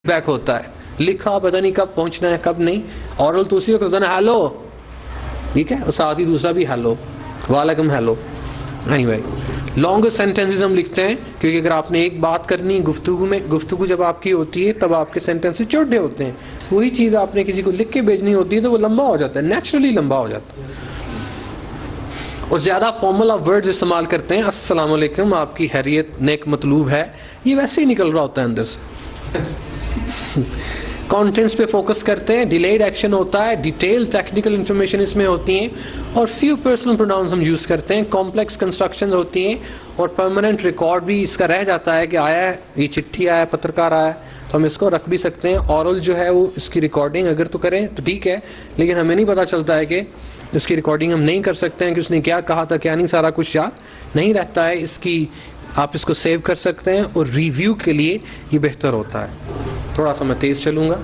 Back ہوتا ہے. لکھا پتہ نہیں کب پہنچنا ہے کب نہیں. اورل تو اسی وقت ہوتا ہے نا ہیلو, ٹھیک ہے, اور ساتھ ہی دوسرا بھی ہیلو, وعلیکم ہیلو. anyway لانگر سینٹینسز ہم لکھتے ہیں کیونکہ اگر آپ نے ایک بات کرنی گفتگو جب آپ کی ہوتی ہے تب آپ کے سینٹینسز چھوٹے ہوتے ہیں. وہی چیز آپ نے کسی کو لکھ کے بھیجنی ہوتی ہے تو وہ لمبا ہو جاتا ہے, نیچرلی لمبا ہو جاتا ہے. اور زیادہ فارمل آپ ورڈز استعمال کرتے ہیں, السلام علیکم, آپ کی خیریت, نیک مطلوب ہے, یہ ویسے ہی نکل رہا ہوتا ہے اندر سے. کانٹینٹس پہ فوکس کرتے ہیں, ڈیلیڈ ایکشن ہوتا ہے, ڈیٹیل ٹیکنیکل انفارمیشن اس میں ہوتی ہیں, اور فیو پرسنل پروناؤنس ہم یوز کرتے ہیں. کمپلیکس کنسٹرکشن ہوتی ہیں اور پرماننٹ ریکارڈ بھی اس کا رہ جاتا ہے کہ آیا ہے, یہ چٹھی آیا ہے, پترکار آیا ہے, تو ہم اس کو رکھ بھی سکتے ہیں. اورل جو ہے وہ اس کی ریکارڈنگ اگر تو کریں تو ٹھیک ہے, لیکن ہمیں نہیں پتا چلتا ہے کہ اس کی ریکارڈنگ ہم نہیں کر سکتے ہیں کہ اس نے کیا کہا تھا کیا نہیں, سارا کچھ یاد نہیں رہتا ہے. اس کی آپ اس کو سیو کر سکتے ہیں اور ریویو کے لیے یہ بہتر ہوتا ہے. تھوڑا سا میں تیز چلوں گا,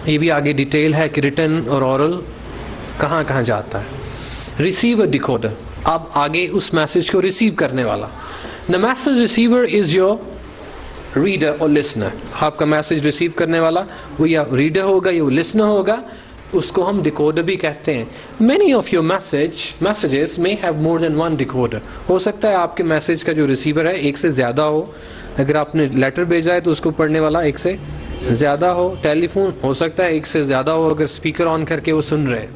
یہ بھی آگے ڈیٹیل ہے کہ ریٹن اور اورل کہاں کہاں جاتا ہے. ریسیور ڈیکوڈر, اب آگے اس میسج کو ریسیو کرنے والا. The message receiver is your reader اور لسنر. آپ کا میسج ریسیو کرنے والا وہ یا ریڈر ہوگا یا وہ لسنر ہوگا, اس کو ہم ڈیکوڈر بھی کہتے ہیں. Many of your messages may have more than one decoder. ہو سکتا ہے آپ کے میسج کا جو ریسیور ہے ایک سے زیادہ ہو. اگر آپ نے لیٹر بھیجا ہے تو اس کو پڑھنے والا ایک سے زیادہ ہو. ٹیلی فون ہو سکتا ہے ایک سے زیادہ ہو اگر اسپیکر آن کر کے وہ سن رہے.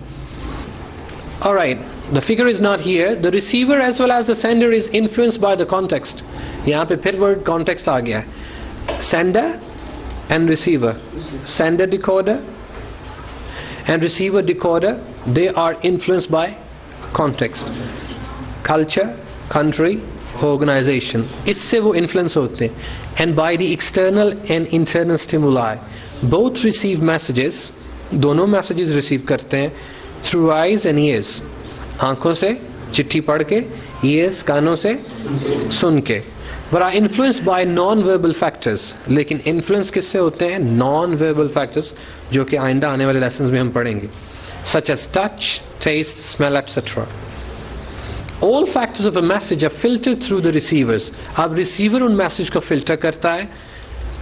Alright, the figure is not here. The receiver as well as the sender is influenced by the context. یہاں پہ پھر word context آ گیا ہے. Sender and receiver. Sender decoder and receiver decoder, they are influenced by context, culture, country, organization. اس سے وہ influence ہوتے ہیں. And by the external and internal stimuli. Both receive messages, دونوں messages receive کرتے ہیں through eyes and ears. آنکھوں سے چٹھی پڑھ کے, ears کانوں سے سن کے. But are influenced by non-verbal factors. لیکن influence کس سے ہوتے ہیں؟ non-verbal factors, جو کہ آئندہ آنے والے لیسنز میں ہم پڑھیں گے, such as touch, taste, smell, etc. All factors of a message are filtered through the receivers. اب receiver ان میسج کو فلٹر کرتا ہے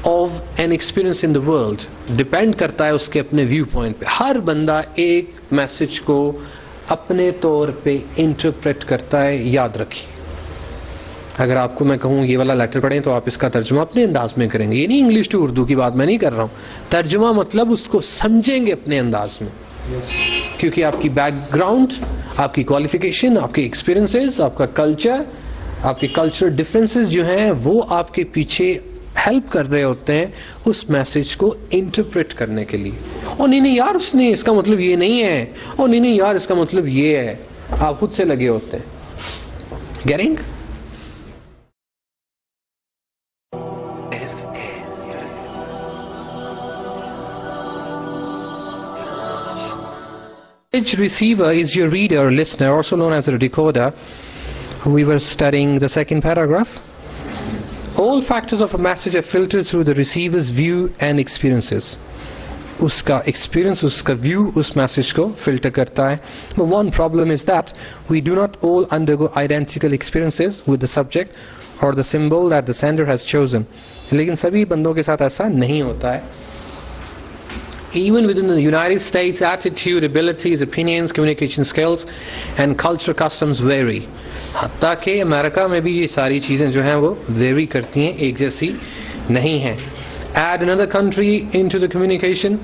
of an experience in the world. Depend کرتا ہے اس کے اپنے ویو پوائنٹ پہ. ہر بندہ ایک میسج کو اپنے طور پہ انٹرپریٹ کرتا ہے, یاد رکھیے. اگر آپ کو میں کہوں یہ والا لیٹر پڑھیں تو آپ اس کا ترجمہ اپنے انداز میں کریں گے. یہ نہیں انگلش ٹو اردو کی بات میں نہیں کر رہا ہوں. ترجمہ مطلب اس کو سمجھیں گے اپنے انداز میں, کیونکہ آپ کی بیک گراؤنڈ, آپ کی کوالیفیکیشن, آپ کے ایکسپیرینسز, آپ کا کلچر, آپ کے کلچرل ڈفرینسز جو ہیں وہ آپ کے پیچھے ہیلپ کر رہے ہوتے ہیں اس میسج کو انٹرپریٹ کرنے کے لیے. اور نہیں یار اس کا مطلب یہ نہیں ہے, اور نہیں یار اس کا مطلب یہ ہے. آپ خود سے لگے ہوتے ہیں. Getting? Receiver is your reader or listener, also known as a decoder. We were studying the second paragraph. All factors of a message are filtered through the receiver's view and experiences. اس کا experience, اس کا view اس message کو filter کرتا ہے. But one problem is that we do not all undergo identical experiences with the subject or the symbol that the sender has chosen. لیکن سبھی بندوں کے ساتھ ایسا نہیں ہوتا ہے. Even within the United States, attitude, abilities, opinions, communication skills and cultural customs vary. حتیٰ کہ امریکہ میں بھی یہ ساری چیزیں جو ہیں وہ ویری کرتی ہیں, ایک جیسی نہیں ہیں. Add another country into the communication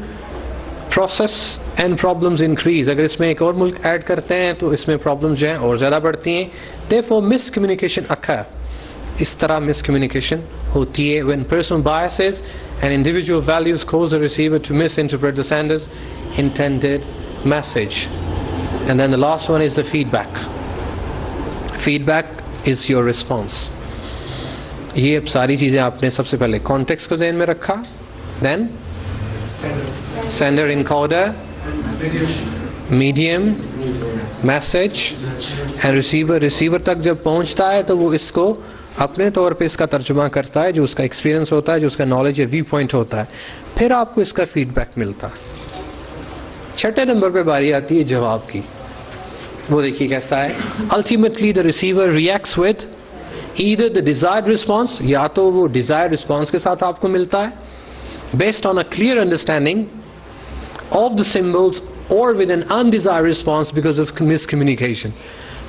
process and problems increase. اگر اس میں ایک اور ملک ایڈ کرتے ہیں تو اس میں پرابلمز جو ہیں اور زیادہ بڑھتی ہیں. Therefore miscommunication occur. اس طرح miscommunication ہوتی ہے when personal biases and individual values cause the receiver to misinterpret the sender's intended message. And then the last one is the feedback. Feedback is your response. یہ اب ساری چیزیں آپ نے سب سے پہلے کانٹیکسٹ کو ذہن میں رکھا, then sender, encoder, medium, message and receiver. receiver تک جب پہنچتا ہے تو وہ اس کو اپنے طور پہ اس کا ترجمہ کرتا ہے, جو اس کا ایکسپیرینس ہوتا ہے, جو اس کا نالج یا ویو پوائنٹ ہوتا ہے. پھر آپ کو اس کا فیڈ بیک ملتا ہے. چھٹے نمبر پہ باری آتی ہے جواب کی. وہ دیکھیے کیسا ہے. Ultimately the receiver reacts with either the desired response, یا تو وہ desired response کے ساتھ آپ کو ملتا ہے based on a clear understanding of the symbols, or with an undesired response because of miscommunication.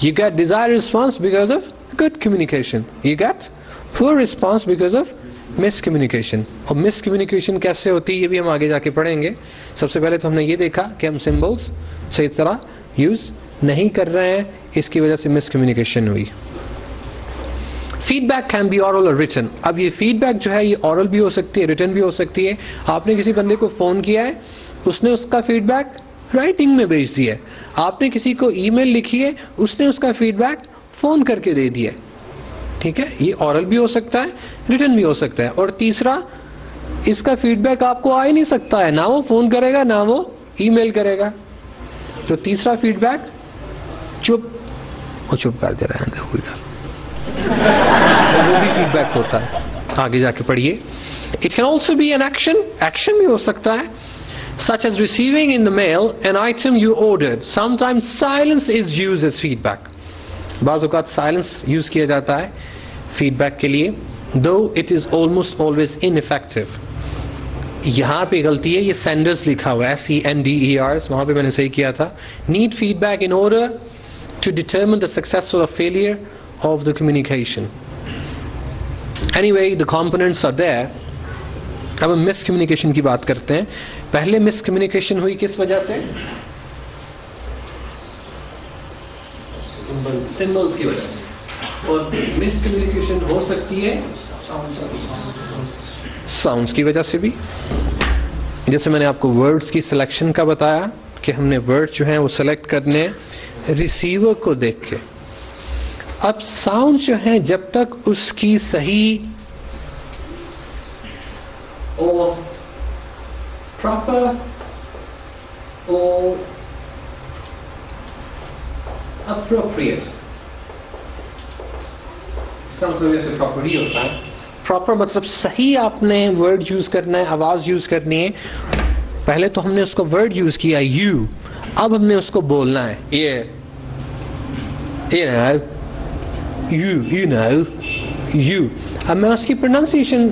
You get desired response because of good communication. You get poor response because of miscommunication. اور miscommunication کیسے ہوتی ہے یہ بھی ہم آگے جا کے پڑھیں گے. سب سے پہلے تو ہم نے یہ دیکھا کہ ہم symbols صحیح طرح یوز نہیں کر رہے ہیں, اس کی وجہ سے miscommunication ہوئی. Feedback can be oral اور ریٹن. اب یہ فیڈ بیک جو ہے یہ اورل بھی ہو سکتی ہے, ریٹن بھی ہو سکتی ہے. آپ نے کسی بندے کو فون کیا ہے, اس نے اس کا فیڈ بیک رائٹنگ میں بھیج دیا ہے. آپ نے کسی کو ای میل لکھی ہے, اس نے اس کا فیڈ بیک فون کر کے دے دیا ہے. ٹھیک ہے, یہ اورل بھی ہو سکتا ہے, ریٹن بھی ہو سکتا ہے. اور تیسرا, اس کا فیڈ بیک آپ کو آ ہی نہیں سکتا ہے, نہ وہ فون کرے گا نہ وہ ای میل کرے گا. تو تیسرا فیڈ بیک چپ کر دے رہے ہیں, کوئی گل وہ بھی فیڈ بیک ہوتا ہے. آگے جا کے پڑھیے. It can also be an action. Action بھی ہو سکتا ہے, such as receiving in the mail an item you ordered. Sometimes silence is used as feedback. بعض اوقات silence یوز کیا جاتا ہے فیڈ بیک کے لیے, though it is almost always ineffective. یہاں پہ غلطی ہے, یہ senders لکھا ہوا ہے, SENDERS, وہاں پہ میں نے صحیح کیا تھا. Need feedback in order to determine the success or failure of the communication. Anyway, the components are there. اب ہم مس کمیونیکیشن کی بات کرتے ہیں. پہلے مس کمیونیکیشن ہوئی کس وجہ سے؟ سمبلز کی وجہ سے. اور مس کمیونیکیشن ہو سکتی ہے ساؤنڈز کی وجہ سے بھی. جیسے میں نے آپ کو ورڈز کی سلیکشن کا بتایا کہ ہم نے ورڈ جو ہیں وہ سلیکٹ کرنے ریسیور کو دیکھ کے. اب ساؤنڈ جو ہے جب تک اس کی صحیح اور پراپر اور اپروپریٹ, اس کا مطلب ایسے پراپر ہی ہوتا ہے. پراپر مطلب صحیح آپ نے ورڈ یوز کرنا ہے, آواز یوز کرنی ہے. پہلے تو ہم نے اس کو ورڈ یوز کیا یو, اب ہم نے اس کو بولنا ہے یو. اب میں اس کی پروننسیشن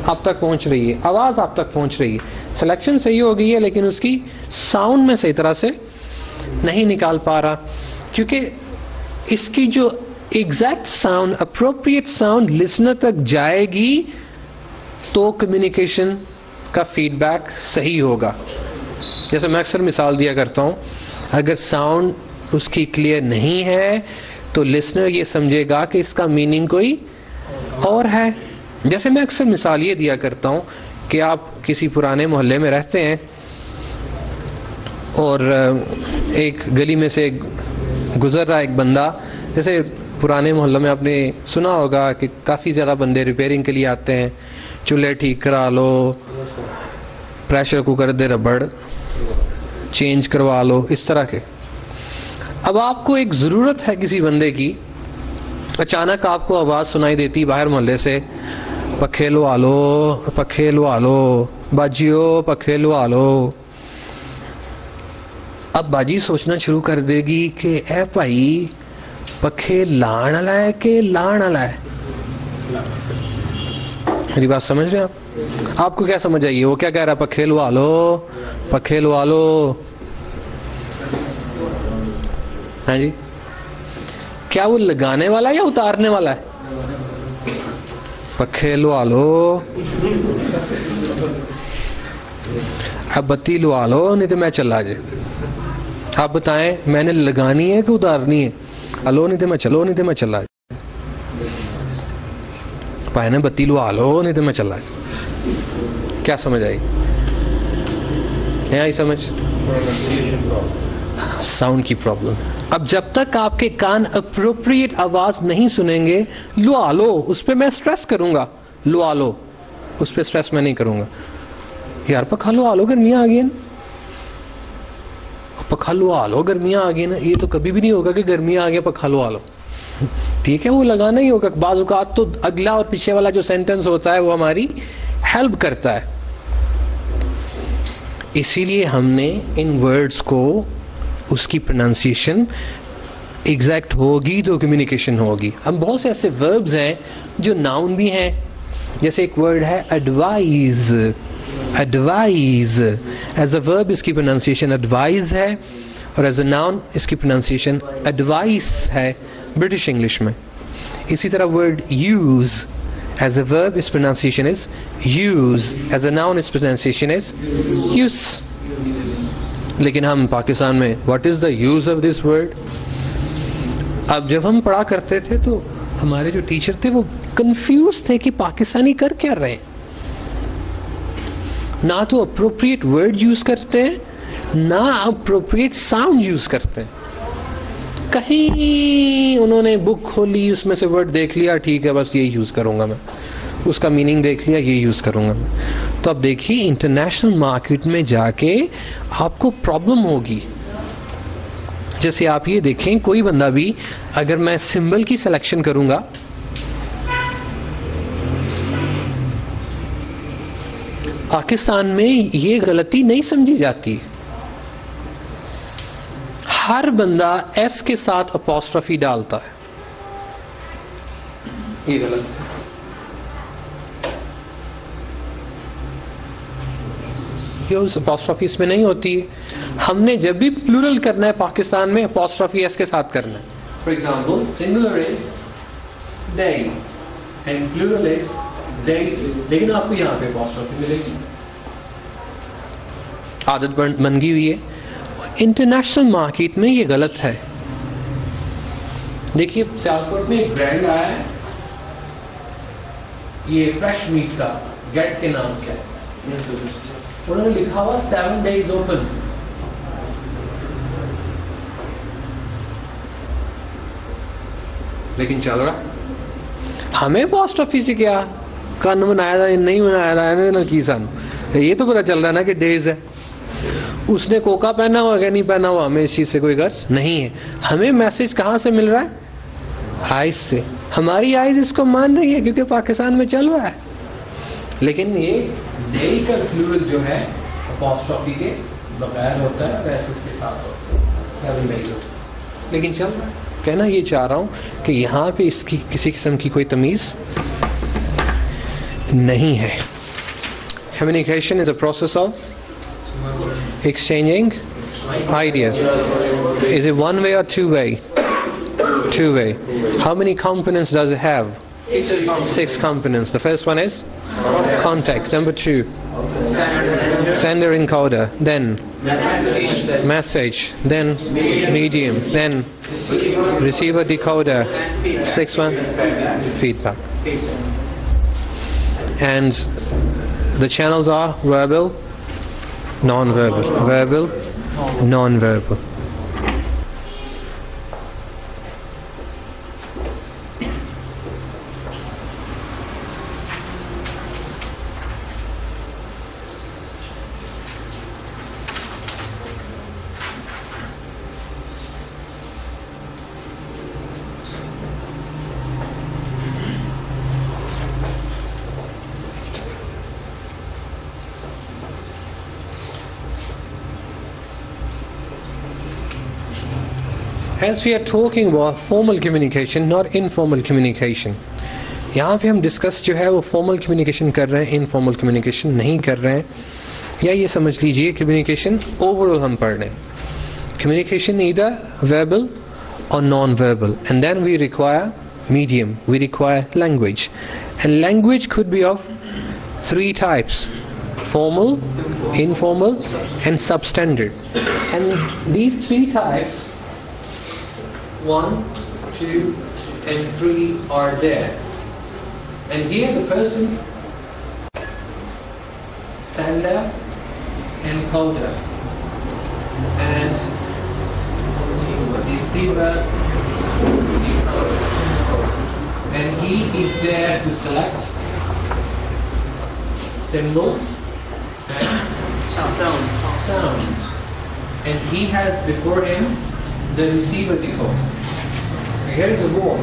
آپ تک پہنچ رہی ہے, آواز آپ تک پہنچ رہی ہے, سلیکشن صحیح ہو گئی ہے, لیکن اس کی ساؤنڈ میں صحیح طرح سے نہیں نکال پا رہا, کیونکہ اس کی جو exact sound, appropriate sound listener تک جائے گی تو کمیونیکیشن کا فیڈ بیک صحیح ہوگا. جیسے میں اکثر مثال دیا کرتا ہوں, اگر ساؤنڈ اس کی کلیئر نہیں ہے تو لسنر یہ سمجھے گا کہ اس کا میننگ کوئی اور ہے. جیسے میں اکثر مثال یہ دیا کرتا ہوں کہ آپ کسی پرانے محلے میں رہتے ہیں اور ایک گلی میں سے گزر رہا ایک بندہ. جیسے پرانے محلوں میں آپ نے سنا ہوگا کہ کافی زیادہ بندے ریپیئرنگ کے لیے آتے ہیں, چولہے ٹھیک کرا لو, پریشر کوکر دے ربڑ چینج کروا لو, اس طرح کے. اب آپ کو ایک ضرورت ہے کسی بندے کی, اچانک آپ کو آواز سنائی دیتی باہر محلے سے, پکھے لوا لو, پکھے لوا لو, باجیو پکھے لوا لو. اب باجی سوچنا شروع کر دے گی کہ اے بھائی پکھے لان والا ہے کہ لان والا ہے. میری بات سمجھ رہے ہیں آپ کو کیا سمجھ آئیے, وہ کیا کہہ رہا ہے, پکھے لوا لو, پکھے لوا لو. ہاں جی, کیا وہ لگانے والا ہے یا اتارنے والا ہے؟ پکھے لوا لو, اب بتی لوا لو نہیں تو میں چلا جائے. آپ بتائیں میں نے لگانی ہے کہ اتارنی ہے؟ ہلو نہیں تو میں چلو, نہیں تو میں چلا جائے. پائے نے بتی لوا لو نہیں تو میں چلا جائے. کیا سمجھ آئی؟ نہیں آئی سمجھ؟ ساؤنڈ کی پرابلم. اب جب تک آپ کے کان اپروپریٹ آواز نہیں سنیں گے, لوا لو اس پہ میں سٹریس کروں گا, لوا لو اس پہ سٹریس میں نہیں کروں گا. یار پکھا لوا لو گرمیاں آ گئی نا, پکھا لوا لو گرمیاں آ گئی نا, یہ تو کبھی بھی نہیں ہوگا کہ گرمیاں آ گئی پکھا لوا لو. ٹھیک ہے, وہ لگانا ہی ہوگا. بعض اوقات تو اگلا اور پیچھے والا جو سینٹنس ہوتا ہے وہ ہماری ہیلپ کرتا ہے. اسی لیے ہم نے ان ورڈز کو اس کی پروننسیشن ایگزیکٹ ہوگی تو کمیونیکیشن ہوگی. اب بہت سے ایسے وربز ہیں جو ناؤن بھی ہیں, جیسے ایک ورڈ ہے advise. Advise as a verb اس کی پروننسیشن ایڈوائز ہے, اور ایز اے ناؤن اس کی پروننسیشن ایڈوائس ہے برٹش انگلش میں. اسی طرح word use as a verb its pronunciation is use, as a noun its pronunciation is use. لیکن ہم پاکستان میں what is the use of this word. اب جب ہم پڑھا کرتے تھے تو ہمارے جو ٹیچر تھے وہ کنفیوز تھے کہ پاکستانی کر کیا رہے ہیں. نہ تو اپروپریٹ ورڈ یوز کرتے ہیں, نہ اپروپریٹ ساؤنڈ یوز کرتے ہیں. کہیں انہوں نے بک کھولی, اس میں سے ورڈ دیکھ لیا, ٹھیک ہے بس یہی یوز کروں گا میں, اس کا میننگ دیکھ لیا, یہ یوز کروں گا میں. تو اب دیکھیے انٹرنیشنل مارکیٹ میں جا کے آپ کو پرابلم ہوگی. جیسے آپ یہ دیکھیں, کوئی بندہ بھی اگر میں سمبل کی سلیکشن کروں گا, پاکستان میں یہ غلطی نہیں سمجھی جاتی. ہر بندہ ایس کے ساتھ اپوسٹرافی ڈالتا ہے, یہ غلط ہے. اپوسٹرافی اس میں نہیں ہوتی ہے. ہم نے جب بھی پلورل کرنا ہے پاکستان میں اپوسٹرافی ایس کے ساتھ کرنا ہے. For example singular is they and plural is these, لیکن آپ کو یہاں پہ اپوسٹرافی ملے گی. عادت بن گئی ہوئی ہے. انٹرنیشنل مارکیٹ میں یہ غلط ہے. دیکھیے سیالکوٹ میں ایک برانڈ آیا ہے, یہ فریش میٹ کا, گیٹ کے نام سے. انہوں نے لکھا ہوا 7 days open. لیکن چل رہا. ہمیں پوسٹ آفس سے کیا کن بنایا تھا, نہیں بنایا تھا کی سن, یہ تو پتا چل رہا ہے نا کہ ڈیز ہے. اس نے کوکا پہنا ہوا کہ نہیں پہنا ہوا, ہمیں اس چیز سے کوئی غرض نہیں ہے. ہمیں میسج کہاں سے مل رہا ہے؟ آئز سے. ہماری آئز اس کو مان رہی ہے کیونکہ پاکستان میں چل رہا ہے. لیکن یہ ڈے کا پلورل جو ہے اپوسٹرافی کے بغیر ہوتا ہے, ایسس کے ساتھ ہوتا ہے 7 days. لیکن چل رہا ہے. کہنا یہ چاہ رہا ہوں کہ یہاں پہ اس کی کسی قسم کی کوئی تمیز نہیں ہے. Communication is a process of exchanging ideas. Is it one way or two way? Two way. How many components does it have? 6 components. The first one is context. Number 2, sender encoder. Then message. Then medium. Then receiver decoder. 6th one, feedback. And the channels are verbal, non-verbal. Verbal, non-verbal. As we are talking about formal communication, not informal communication. یہاں پہ ہم discuss جو ہے وہ formal communication کر رہے ہیں, informal communication نہیں کر رہے ہیں. یا یہ سمجھ لیجئے کمیونیکیشن اوور آل ہم پڑھ رہے ہیں. Communication either verbal or non-verbal, and then we require medium, we require language. And language could be of 3 types: formal, informal, and substandard. And these 3 types, 1, 2, and 3 are there. And here the person, sender, encoder, and receiver, decoder. And he is there to select symbols and sounds. And he has before him the receiver decoder. Here is a wall.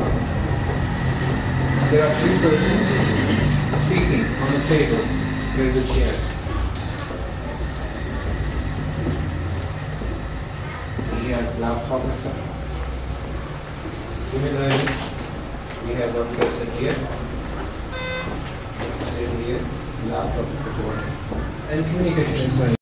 There are 2 persons speaking on the table. There is a chair. He has laptop, etc. Similarly, we have one person here, here, laptop, and communication is going.